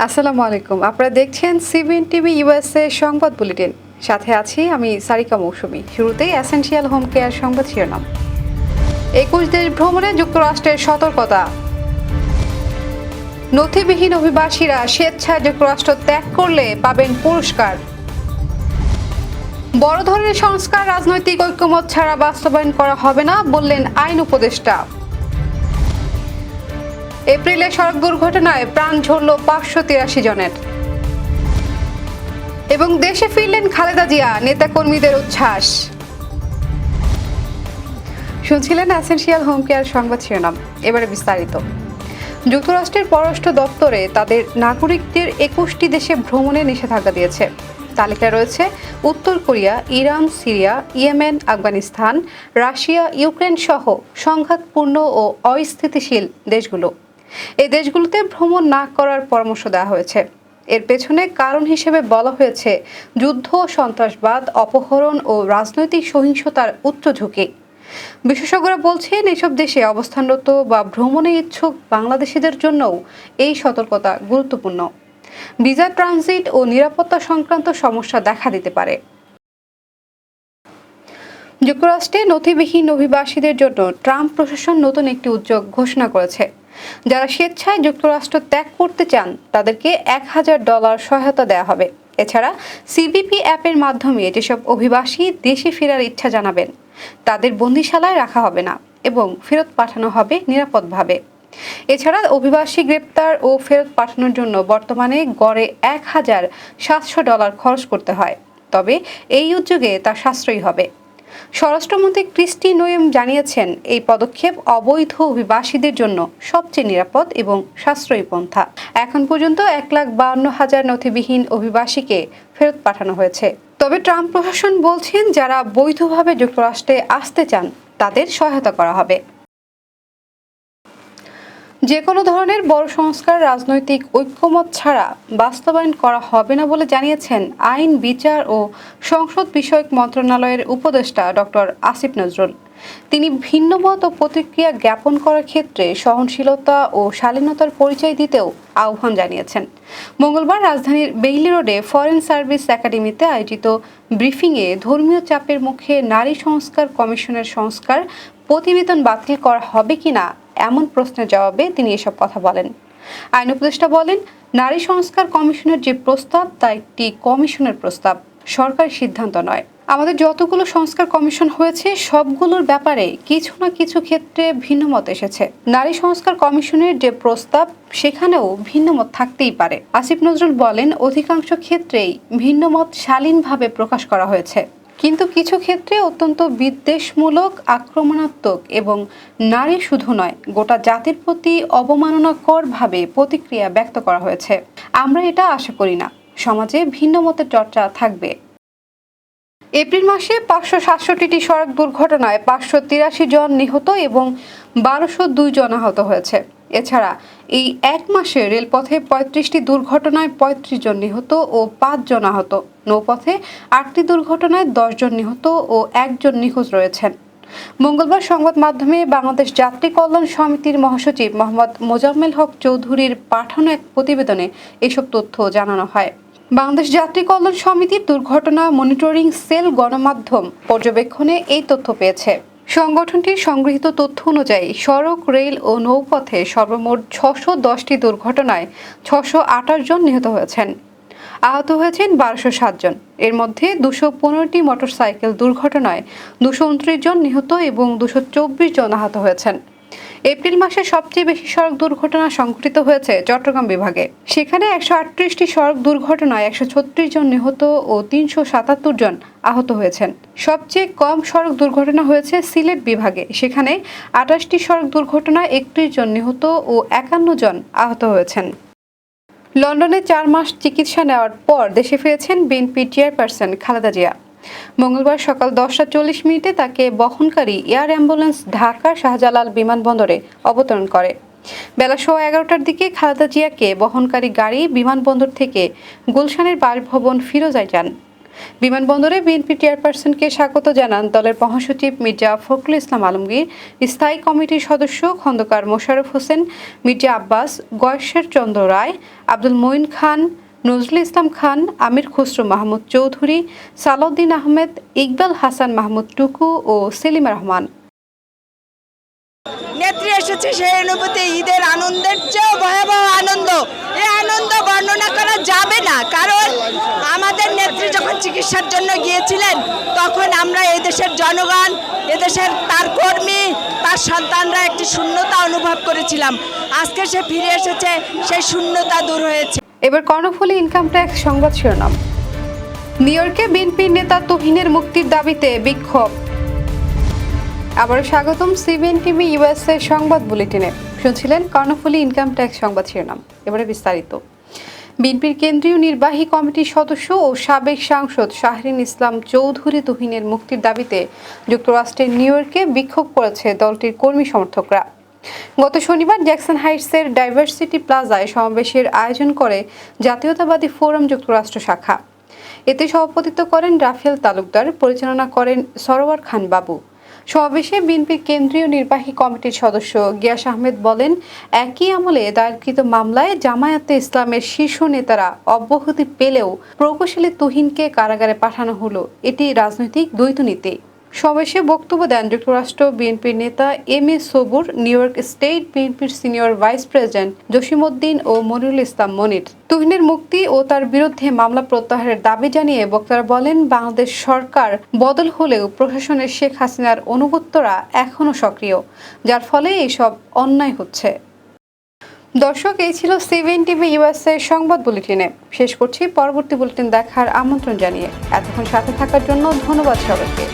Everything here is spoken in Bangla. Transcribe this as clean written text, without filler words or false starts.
আসসালামু আলাইকুম। আপনারা দেখছেন সিবিএন টিভি ইউএসএ সংবাদ বুলেটিন। সাথে আছি আমি সারিকা মৌসুমী। শুরুতেই এসেনশিয়াল হোম কেয়ার সংবাদ শিরোনাম। 21 দেশ ভ্রমণে যুক্তরাষ্ট্রের সতর্কতা। নথিবিহীন অভিবাসীরা স্বেচ্ছায় যুক্তরাষ্ট্র ত্যাগ করলে পাবেন পুরস্কার। বড় ধরনের সংস্কার রাজনৈতিক ঐক্যমত ছাড়া বাস্তবায়ন করা হবে না বললেন আইন উপদেষ্টা। এপ্রিলে সড়ক দুর্ঘটনায় প্রাণ ঝরল 583 জনের। এবং দেশে ফিরলেন খালেদা জিয়া, নেতাকর্মীদের উচ্ছ্বাস। শুনছিলেন এসেনশিয়াল হোম কেয়ার সংবাদ শিরোনাম। এবারে বিস্তারিত। যুক্তরাষ্ট্রের পররাষ্ট্র দপ্তরে তাদের নাগরিকদের 21টি দেশে ভ্রমণে নিষেধাজ্ঞা দিয়েছে। তালিকায় রয়েছে উত্তর Korea, Iran, Syria, Yemen, Afghanistan, Russia, Ukraine সহ সংঘাতপূর্ণ ও অস্থিতিশীল দেশগুলো। এই দেশগুলোতে ভ্রমণ না করার পরামর্শ দেওয়া হয়েছে। এর পেছনে কারণ হিসেবে বলা হয়েছে যুদ্ধ, সন্ত্রাসবাদ, অপহরণ ও রাজনৈতিক সহিংসতার উচ্চ ঝুঁকি। বিশেষজ্ঞরা বলছেন এসব দেশে অবস্থানরত বা ভ্রমণে ইচ্ছুক বাংলাদেশিদের জন্যও এই সতর্কতা গুরুত্বপূর্ণ। ভিসা ট্রানজিট ও নিরাপত্তা সংক্রান্ত সমস্যা দেখা দিতে পারে। যুক্তরাষ্ট্রে নথিবিহীন অভিবাসীদের জন্য ট্রাম্প প্রশাসন নতুন একটি উদ্যোগ ঘোষণা করেছে। যারা স্বেচ্ছায় যুক্তরাষ্ট্র ত্যাগ করতে চান তাদেরকে $1000 সহায়তা দেওয়া হবে। এছাড়া সিবিপি অ্যাপের মাধ্যমে যেসব অভিবাসী দেশে ফেরার ইচ্ছা জানাবেন তাদের বন্দিশালায় রাখা হবে না এবং ফেরত পাঠানো হবে নিরাপদভাবে। এছাড়া অভিবাসী গ্রেপ্তার ও ফেরত পাঠানোর জন্য বর্তমানে গড়ে $1700 খরচ করতে হয়, তবে এই উদ্যোগে তা সাশ্রয়ী হবে। স্বরাষ্ট্রমন্ত্রী ক্রিস্টি নোয়েম জানিয়েছেন এই পদক্ষেপ অবৈধ অভিবাসীদের জন্য সবচেয়ে নিরাপদ এবং সাশ্রয়ী পন্থা। এখন পর্যন্ত 1,52,000 নথিবিহীন অভিবাসীকে ফেরত পাঠানো হয়েছে। তবে ট্রাম্প প্রশাসন বলছেন যারা বৈধভাবে যুক্তরাষ্ট্রে আসতে চান তাদের সহায়তা করা হবে। যে কোনো ধরনের বড় সংস্কার রাজনৈতিক ঐক্যমত ছাড়া বাস্তবায়ন করা হবে না বলে জানিয়েছেন আইন, বিচার ও সংসদ বিষয়ক মন্ত্রণালয়ের উপদেষ্টা ডক্টর আসিফ নজরুল। তিনি ভিন্নমত ও প্রতিক্রিয়া জ্ঞাপন করার ক্ষেত্রে সহনশীলতা ও শালীনতার পরিচয় দিতেও আহ্বান জানিয়েছেন। মঙ্গলবার রাজধানীর বেইলি রোডে ফরেন সার্ভিস একাডেমিতে আয়োজিত ব্রিফিংয়ে ধর্মীয় চাপের মুখে নারী সংস্কার কমিশনের সংস্কার প্রতিবেদন বাতিল করা হবে কিনা এমন প্রশ্নের জবাবে তিনি এসব কথা বলেন। আইন উপদেষ্টা বলেন, নারী সংস্কার কমিশনের যে প্রস্তাব তা একটি কমিশনের প্রস্তাব, সরকারি সিদ্ধান্ত নয়। আমাদের যতগুলো সংস্কার কমিশন হয়েছে সবগুলোর ব্যাপারে কিছু না কিছু ক্ষেত্রে ভিন্নমত এসেছে। নারী সংস্কার কমিশনের যে প্রস্তাব সেখানেও ভিন্নমত থাকতেই পারে। আসিফ নজরুল বলেন, অধিকাংশ ক্ষেত্রেই ভিন্নমত শালীনভাবে প্রকাশ করা হয়েছে, কিন্তু কিছু ক্ষেত্রে অত্যন্ত বিদ্বেষমূলক, আক্রমণাত্মক এবং নারী শুধু নয় গোটা জাতির প্রতি অবমাননাকরভাবে প্রতিক্রিয়া ব্যক্ত করা হয়েছে। আমরা এটা আশা করি না সমাজে ভিন্নমতের চর্চা থাকবে। এপ্রিল মাসে 567টি সড়ক দুর্ঘটনায় 583 জন নিহত এবং 1202 জন আহত হয়েছে। এছাড়া এই এক মাসে রেলপথে 35টি দুর্ঘটনায় 35 জন নিহত ও 5 জন আহত। নৌপথে 8টি দুর্ঘটনায় 10 জন নিহত ও 1 জন নিখোঁজ রয়েছেন। মঙ্গলবার সংবাদ মাধ্যমে বাংলাদেশ যাত্রী কল্যাণ সমিতির মহাসচিব মোহাম্মদ মোজাম্মেল হক চৌধুরীর পাঠানো এক প্রতিবেদনে এসব তথ্য জানানো হয়। বাংলাদেশ যাত্রী কল্যাণ সমিতির দুর্ঘটনা মনিটরিং সেল গণমাধ্যম পর্যবেক্ষণে এই তথ্য পেয়েছে। সংগঠনটির সংগৃহীত তথ্য অনুযায়ী সড়ক, রেল ও নৌপথে সর্বমোট 610টি দুর্ঘটনায় 628 জন নিহত হয়েছেন। আহত হয়েছেন 1207 জন। এর মধ্যে 215টি মোটরসাইকেল দুর্ঘটনায় 229 জন নিহত এবং 224 জন আহত হয়েছেন। এপ্রিল মাসে সবচেয়ে বেশি সড়ক দুর্ঘটনা সংঘটিত হয়েছে চট্টগ্রাম বিভাগে। সেখানে 138টি সড়ক দুর্ঘটনায় 136 জন নিহত ও 377 জন আহত হয়েছেন। সবচেয়ে কম সড়ক দুর্ঘটনা হয়েছে সিলেট বিভাগে। সেখানে 28টি সড়ক দুর্ঘটনায় 31 জন নিহত ও 51 জন আহত হয়েছেন। লন্ডনে 4 মাস চিকিৎসা নেওয়ার পর দেশে ফিরেছেন বিএনপি চেয়ারপারসন খালেদা জিয়া। মঙ্গলবার সকাল 10টা 40 মিনিটে তাকে বহনকারী এয়ার অ্যাম্বুলেন্স ঢাকার শাহজালাল বিমানবন্দরে অবতরণ করে। বেলা 11:15টার দিকে খালেদা জিয়াকে বহনকারী গাড়ি বিমানবন্দর থেকে গুলশানের বাসভবন ফিরোজায় যান। বিমানবন্দরে বিএনপি চেয়ারপারসনকে স্বাগত জানান দলের মহাসচিব মির্জা ফখরুল ইসলাম আলমগীর, স্থায়ী কমিটির সদস্য খন্দকার মোশাররফ হোসেন, মির্জা আব্বাস, গয়েশ্বর চন্দ্র রায়, আব্দুল মঈন খান, নজরুল ইসলাম খান, আমির খসরু মাহমুদ চৌধুরী, সালাউদ্দিন আহমেদ, ইকবাল হাসান মাহমুদ টুকু ও সেলিমা রহমান। নেত্রী এসেছে সেই অনুভূতি ঈদের আনন্দের চেয়েও ভয়াবহ আনন্দ। এই আনন্দ বর্ণনা করা যাবে না, কারণ আমাদের নেত্রী যখন চিকিৎসার জন্য গিয়েছিলেন তখন আমরা এই দেশের জনগণ, এদেশের তার কর্মী, তার সন্তানরা একটি শূন্যতা অনুভব করেছিলাম। আজকে সে ফিরে এসেছে, সেই শূন্যতা দূর হয়েছে। এবার কর্ণফুলী ইনকাম ট্যাক্স সংবাদ শিরোনাম। নিউ ইয়র্কে বিএনপির নেতা তুহিনের মুক্তির দাবিতে বিক্ষোভ। আবার স্বাগতম সিবিএন টিভি ইউএসএ সংবাদ বুলেটিনে। শুনছিলেন কর্ণফুলী ইনকাম ট্যাক্স সংবাদ শিরোনাম। এবারে বিস্তারিত। বিএনপির কেন্দ্রীয় নির্বাহী কমিটির সদস্য ও সাবেক সাংসদ শাহরিন ইসলাম চৌধুরী তুহিনের মুক্তির দাবিতে যুক্তরাষ্ট্রের নিউ ইয়র্কে বিক্ষোভ করেছে দলটির কর্মী সমর্থকরা। গত শনিবার জ্যাকসন হাইটসের ডাইভার্সিটি প্লাজায় সমাবেশের আয়োজন করে জাতীয়তাবাদী ফোরাম যুক্তরাষ্ট্র শাখা। এতে সভাপতিত্ব করেন রাফেল তালুকদার, পরিচালনা করেন সরোয়ার খান বাবু। সমাবেশে বিএনপির কেন্দ্রীয় নির্বাহী কমিটির সদস্য গিয়াস আহমেদ বলেন, একই আমলে দায়েরকৃত মামলায় জামায়াতে ইসলামের শীর্ষ নেতারা অব্যাহতি পেলেও প্রকৌশলী তুহিনকে কারাগারে পাঠানো হলো, এটি রাজনৈতিক দ্বৈতনীতি। সমাবেশে বক্তব্য দেন যুক্তরাষ্ট্র বিএনপির নেতা M A Sabur, new York state বিএনপির সিনিয়র ভাইস প্রেসিডেন্ট জসিমউদ্দিন ও মনিরুল ইসলাম মনির। তুহিনের মুক্তি ও তার বিরুদ্ধে মামলা প্রত্যাহারের দাবি জানিয়ে বক্তারা বলেন, বাংলাদেশ সরকার বদল হলেও প্রশাসনের শেখ হাসিনার অনুগত্যরা এখনও সক্রিয়, যার ফলে এইসব অন্যায় হচ্ছে। দর্শক, এই ছিল সিবিএন টিভি ইউএসএ সংবাদ বুলেটিনে। শেষ করছি, পরবর্তী বুলেটিন দেখার আমন্ত্রণ জানিয়ে এতক্ষণ সাথে থাকার জন্য ধন্যবাদ সবাইকে।